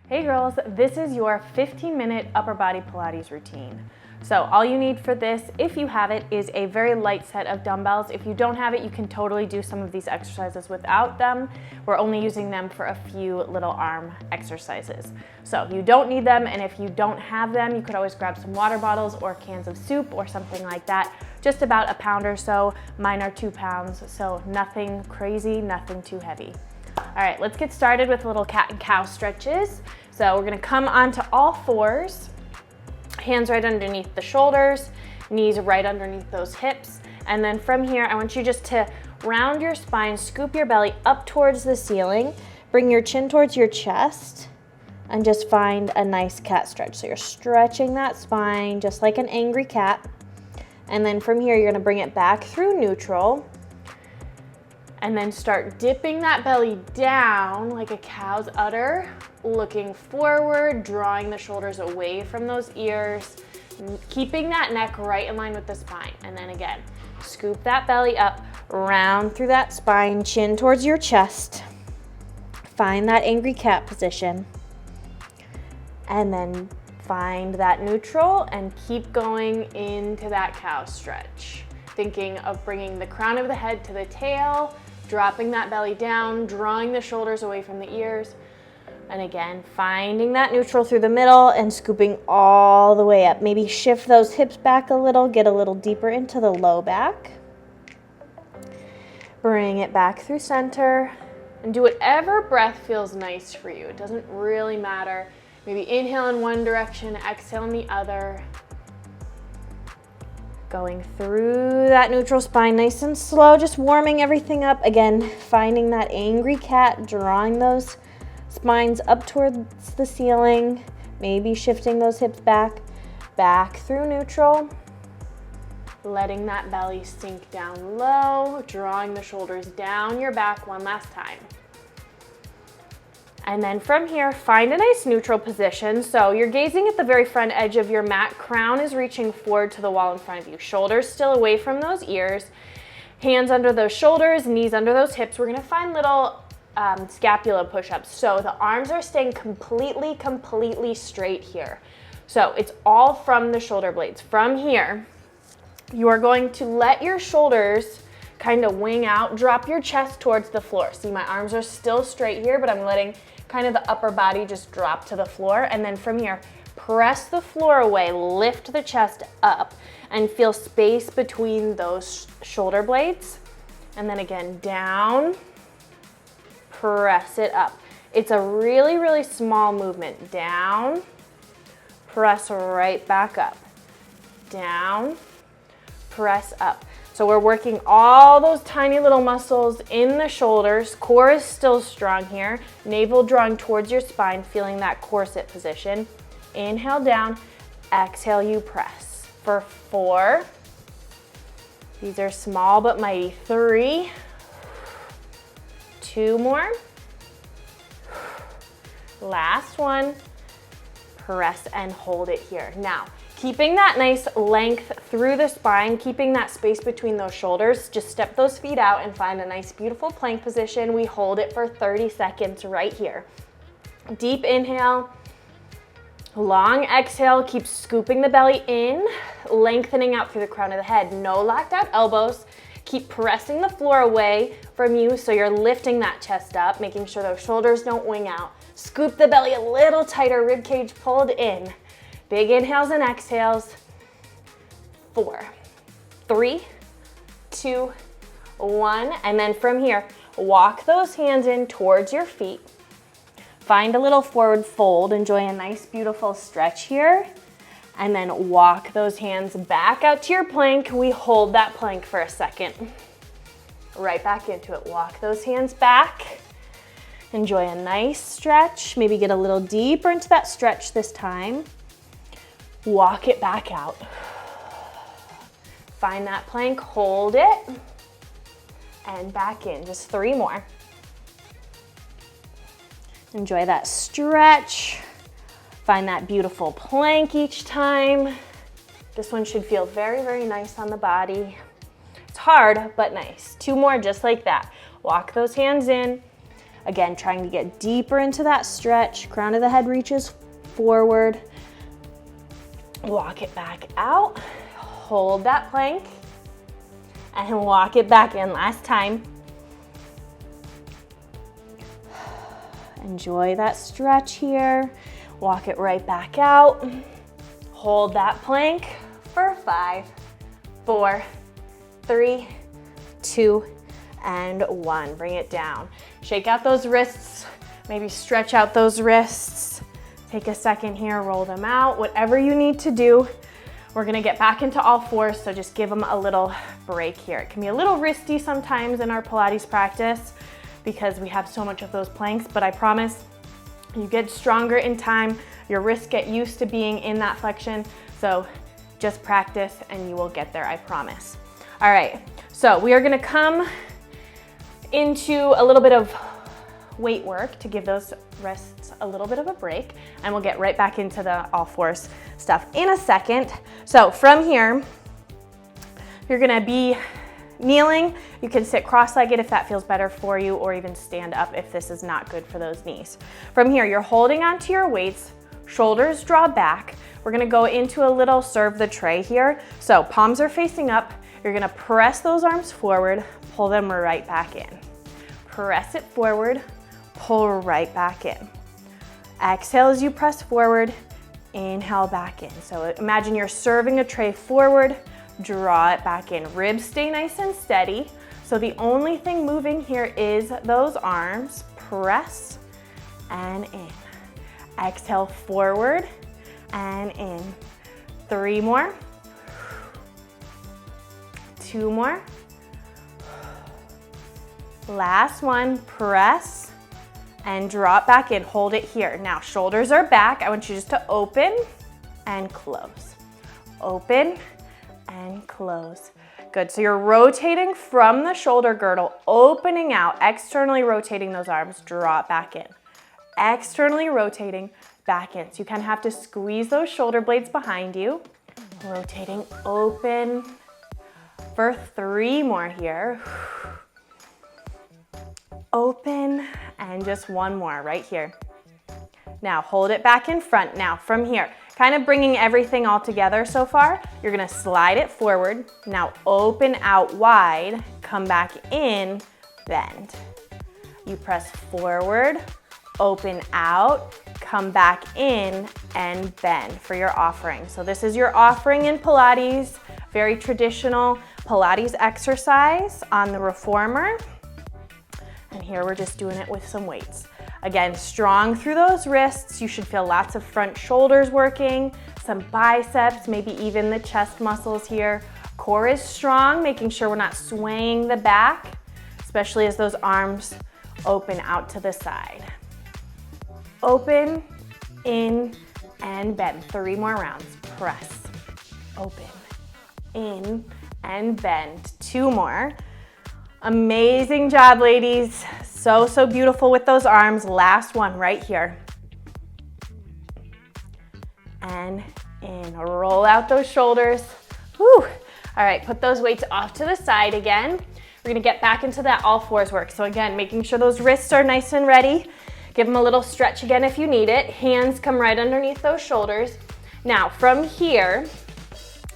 Hey girls, this is your 15-minute upper body Pilates routine. So all you need for this, if you have it, is a very light set of dumbbells. If you don't have it, you can totally do some of these exercises without them. We're only using them for a few little arm exercises. So you don't need them, and if you don't have them, you could always grab some water bottles or cans of soup or something like that. Just about a pound or so. Mine are 2 pounds, so nothing crazy, nothing too heavy. All right, let's get started with little cat and cow stretches. So we're gonna come onto all fours, hands right underneath the shoulders, knees right underneath those hips. And then from here, I want you just to round your spine, scoop your belly up towards the ceiling, bring your chin towards your chest, and just find a nice cat stretch. So you're stretching that spine just like an angry cat. And then from here, you're gonna bring it back through neutral, and then start dipping that belly down like a cow's udder, looking forward, drawing the shoulders away from those ears, keeping that neck right in line with the spine. And then again, scoop that belly up, round through that spine, chin towards your chest. Find that angry cat position. And then find that neutral and keep going into that cow stretch. Thinking of bringing the crown of the head to the tail, dropping that belly down, drawing the shoulders away from the ears. And again, finding that neutral through the middle and scooping all the way up. Maybe shift those hips back a little, get a little deeper into the low back. Bring it back through center and do whatever breath feels nice for you. It doesn't really matter. Maybe inhale in one direction, exhale in the other. Going through that neutral spine nice and slow, just warming everything up. Again, finding that angry cat, drawing those spines up towards the ceiling, maybe shifting those hips back through neutral. Letting that belly sink down low, drawing the shoulders down your back one last time. And then from here, find a nice neutral position. So you're gazing at the very front edge of your mat. Crown is reaching forward to the wall in front of you. Shoulders still away from those ears. Hands under those shoulders, knees under those hips. We're gonna find little scapula push-ups. So the arms are staying completely straight here. So it's all from the shoulder blades. From here, you are going to let your shoulders kind of wing out, drop your chest towards the floor. See, my arms are still straight here, but I'm letting kind of the upper body just drop to the floor. And then from here, press the floor away, lift the chest up, and feel space between those shoulder blades. And then again, down, press it up. It's a really small movement. Down, press right back up. Down, press up. So we're working all those tiny little muscles in the shoulders. Core is still strong here. Navel drawing towards your spine, feeling that corset position. Inhale down, exhale, you press. For 4. These are small but mighty. 3. 2 more. Last one. Press and hold it here. Now, keeping that nice length through the spine, keeping that space between those shoulders, just step those feet out and find a nice beautiful plank position. We hold it for 30 seconds right here. Deep inhale, long exhale, keep scooping the belly in, lengthening out through the crown of the head. No locked out elbows. Keep pressing the floor away from you so you're lifting that chest up, making sure those shoulders don't wing out. Scoop the belly a little tighter, rib cage pulled in. Big inhales and exhales. 4, 3, 2, 1. And then from here, walk those hands in towards your feet. Find a little forward fold. Enjoy a nice, beautiful stretch here. And then walk those hands back out to your plank. We hold that plank for a second. Right back into it. Walk those hands back. Enjoy a nice stretch. Maybe get a little deeper into that stretch this time. Walk it back out. Find that plank, hold it, and back in. Just 3 more. Enjoy that stretch. Find that beautiful plank each time. This one should feel very nice on the body. It's hard, but nice. 2 more just like that. Walk those hands in, Again, trying to get deeper into that stretch. Crown of the head reaches forward. Walk it back out. Hold that plank and walk it back in. Last time. Enjoy that stretch here. Walk it right back out. Hold that plank for 5, 4, 3, 2, and 1. Bring it down. Shake out those wrists. Maybe stretch out those wrists. Take a second here, roll them out. Whatever you need to do. We're gonna get back into all fours, so just give them a little break here. It can be a little wristy sometimes in our Pilates practice because we have so much of those planks, but I promise you get stronger in time. Your wrists get used to being in that flexion, so just practice and you will get there, I promise. All right, so we are gonna come into a little bit of weight work to give those wrists a little bit of a break, and we'll get right back into the all fours stuff in a second. So from here, you're gonna be kneeling. You can sit cross-legged if that feels better for you, or even stand up if this is not good for those knees. From here, you're holding onto your weights, shoulders draw back. We're gonna go into a little serve the tray here. So palms are facing up. You're gonna press those arms forward, pull them right back in. Press it forward, pull right back in. Exhale as you press forward, inhale back in. So imagine you're serving a tray forward, draw it back in. Ribs stay nice and steady. So the only thing moving here is those arms. Press and in. Exhale forward and in. 3 more. 2 more. Last one, press and drop back in. Hold it here. Now shoulders are back. I want you just to open and close. Open and close. Good, so you're rotating from the shoulder girdle, opening out, externally rotating those arms, drop back in. Externally rotating back in. So you kind of have to squeeze those shoulder blades behind you. Rotating, open for 3 more here. Open, and just 1 more right here. Now hold it back in front. Now from here, kind of bringing everything all together so far, you're gonna slide it forward. Now open out wide, come back in, bend. You press forward, open out, come back in, and bend for your offering. So this is your offering in Pilates, very traditional Pilates exercise on the reformer. And here we're just doing it with some weights. Again, strong through those wrists. You should feel lots of front shoulders working, some biceps, maybe even the chest muscles here. Core is strong, making sure we're not swaying the back, especially as those arms open out to the side. Open, in, and bend. 3 more rounds. Press, open, in, and bend. 2 more. Amazing job, ladies. So, so beautiful with those arms. Last one right here. And in. Roll out those shoulders. Whew. All right, put those weights off to the side again. We're gonna get back into that all fours work. So again, making sure those wrists are nice and ready. Give them a little stretch again if you need it. Hands come right underneath those shoulders. Now from here,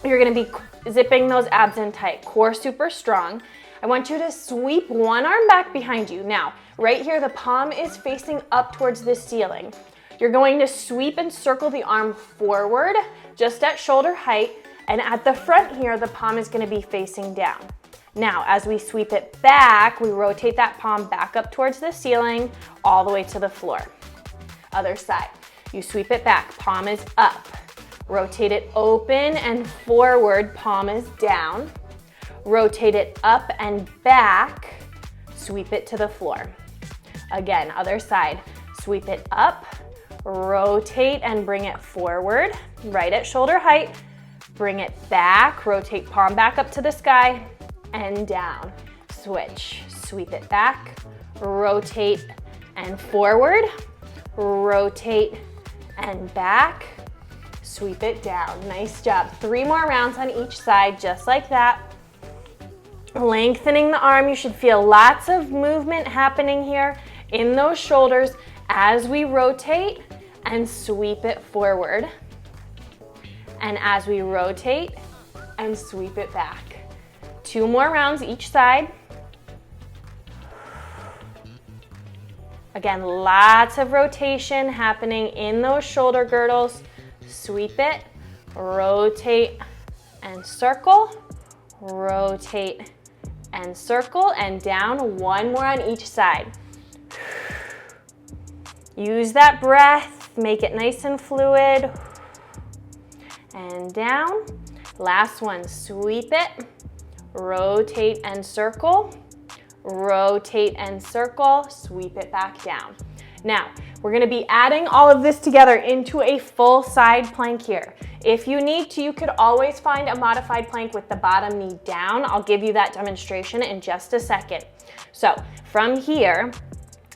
you're gonna be zipping those abs in tight. Core super strong. I want you to sweep one arm back behind you. Now, right here, the palm is facing up towards the ceiling. You're going to sweep and circle the arm forward, just at shoulder height, and at the front here, the palm is gonna be facing down. Now, as we sweep it back, we rotate that palm back up towards the ceiling, all the way to the floor. Other side, you sweep it back, palm is up. Rotate it open and forward, palm is down. Rotate it up and back, sweep it to the floor. Again, other side, sweep it up, rotate and bring it forward, right at shoulder height, bring it back, rotate palm back up to the sky, and down. Switch, sweep it back, rotate and forward, rotate and back, sweep it down. Nice job. 3 more rounds on each side, just like that. Lengthening the arm, you should feel lots of movement happening here in those shoulders as we rotate and sweep it forward. And as we rotate and sweep it back. 2 more rounds each side. Again, lots of rotation happening in those shoulder girdles. Sweep it, rotate and circle, rotate and circle, and down. 1 more on each side. Use that breath, make it nice and fluid. And down. Last one, sweep it, rotate and circle, rotate and circle, sweep it back down. Now, we're gonna be adding all of this together into a full side plank here. If you need to, you could always find a modified plank with the bottom knee down. I'll give you that demonstration in just a second. So from here,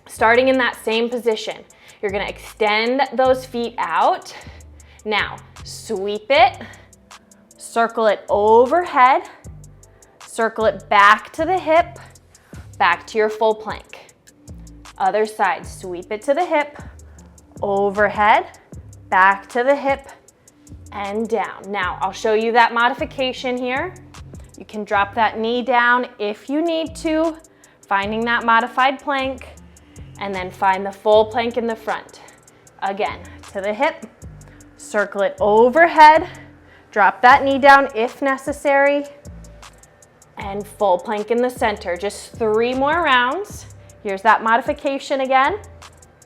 starting in that same position, you're gonna extend those feet out. Now, sweep it, circle it overhead, circle it back to the hip, back to your full plank. Other side, sweep it to the hip, overhead, back to the hip, and down. Now, I'll show you that modification here. You can drop that knee down if you need to, finding that modified plank, and then find the full plank in the front. Again, to the hip, circle it overhead, drop that knee down if necessary, and full plank in the center. Just 3 more rounds. Here's that modification again,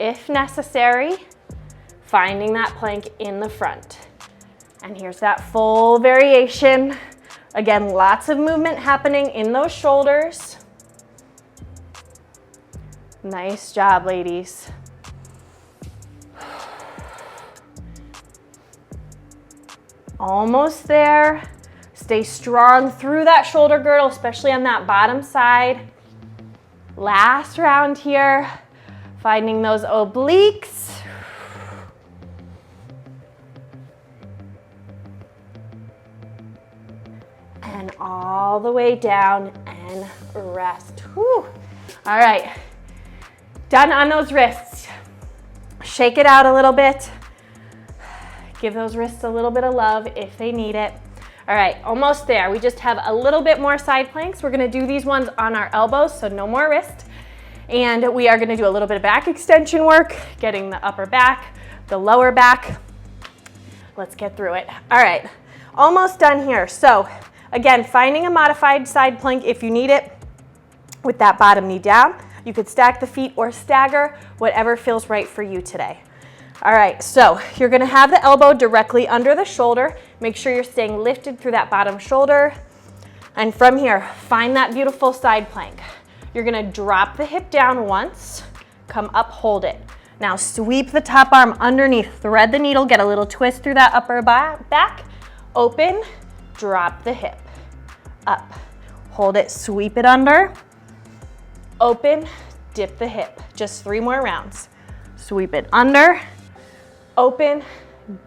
if necessary, finding that plank in the front. And here's that full variation. Again, lots of movement happening in those shoulders. Nice job, ladies. Almost there. Stay strong through that shoulder girdle, especially on that bottom side. Last round here, finding those obliques. And all the way down and rest. Whew. All right, done on those wrists. Shake it out a little bit. Give those wrists a little bit of love if they need it. All right, almost there. We just have a little bit more side planks. We're gonna do these ones on our elbows, so no more wrist. And we are gonna do a little bit of back extension work, getting the upper back, the lower back. Let's get through it. All right, almost done here. So again, finding a modified side plank if you need it with that bottom knee down. You could stack the feet or stagger, whatever feels right for you today. All right, so you're gonna have the elbow directly under the shoulder. Make sure you're staying lifted through that bottom shoulder. And from here, find that beautiful side plank. You're gonna drop the hip down once, come up, hold it. Now sweep the top arm underneath, thread the needle, get a little twist through that upper back, open, drop the hip, up, hold it, sweep it under, open, dip the hip. Just 3 more rounds. Sweep it under, open,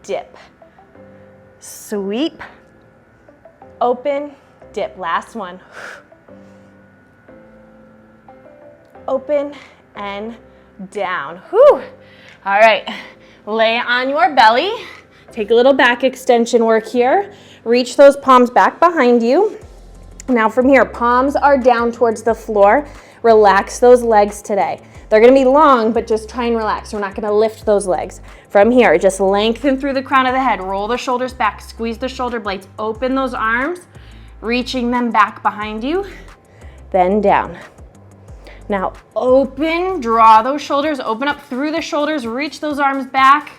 dip, sweep, open, dip. Last one. Open and down. Whew. All right, lay on your belly. Take a little back extension work here. Reach those palms back behind you. Now from here, palms are down towards the floor. Relax those legs today. They're gonna be long, but just try and relax. We're not gonna lift those legs. From here, just lengthen through the crown of the head. Roll the shoulders back, squeeze the shoulder blades. Open those arms, reaching them back behind you, then down. Now open, draw those shoulders, open up through the shoulders, reach those arms back,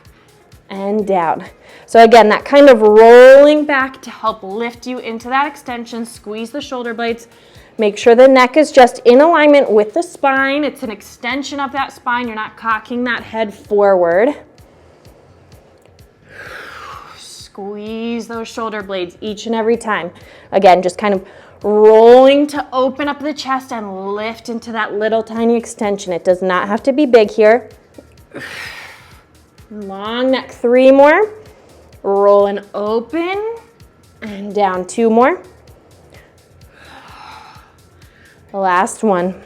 and down. So again, that kind of rolling back to help lift you into that extension. Squeeze the shoulder blades. Make sure the neck is just in alignment with the spine. It's an extension of that spine. You're not cocking that head forward. Squeeze those shoulder blades each and every time. Again, just kind of rolling to open up the chest and lift into that little tiny extension. It does not have to be big here. Long neck. 3 more. Roll and open and down. 2 more. The last one.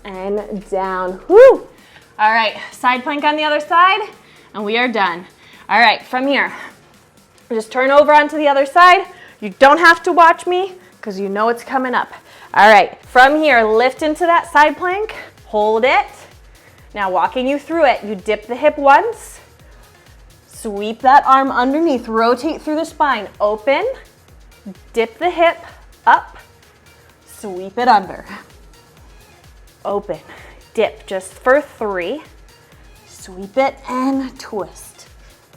and down. Woo! All right, side plank on the other side, and we are done. All right, from here, just turn over onto the other side. You don't have to watch me because you know it's coming up. All right, from here, lift into that side plank, hold it. Now walking you through it, you dip the hip once, sweep that arm underneath, rotate through the spine, open, dip the hip up, sweep it under, open, dip just for 3, sweep it and twist,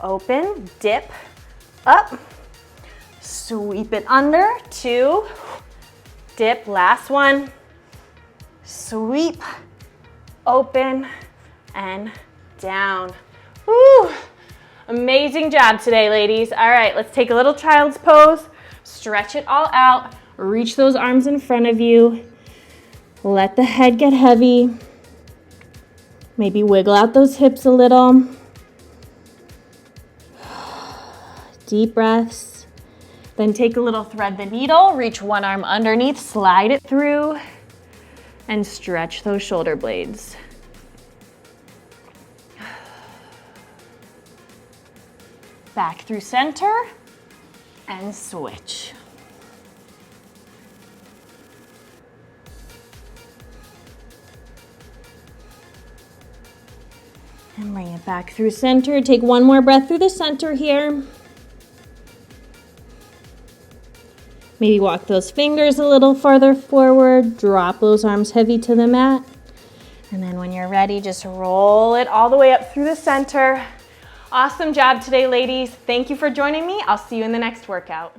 open, dip, up, sweep it under, 2, dip, last one, sweep, open, and down. Woo! Amazing job today, ladies. All right, let's take a little child's pose, stretch it all out, reach those arms in front of you, let the head get heavy, maybe wiggle out those hips a little. Deep breaths. Then take a little thread the needle, reach one arm underneath, slide it through, and stretch those shoulder blades. Back through center and switch. And bring it back through center. Take one more breath through the center here. Maybe walk those fingers a little farther forward, drop those arms heavy to the mat. And then when you're ready, just roll it all the way up through the center. Awesome job today, ladies. Thank you for joining me. I'll see you in the next workout.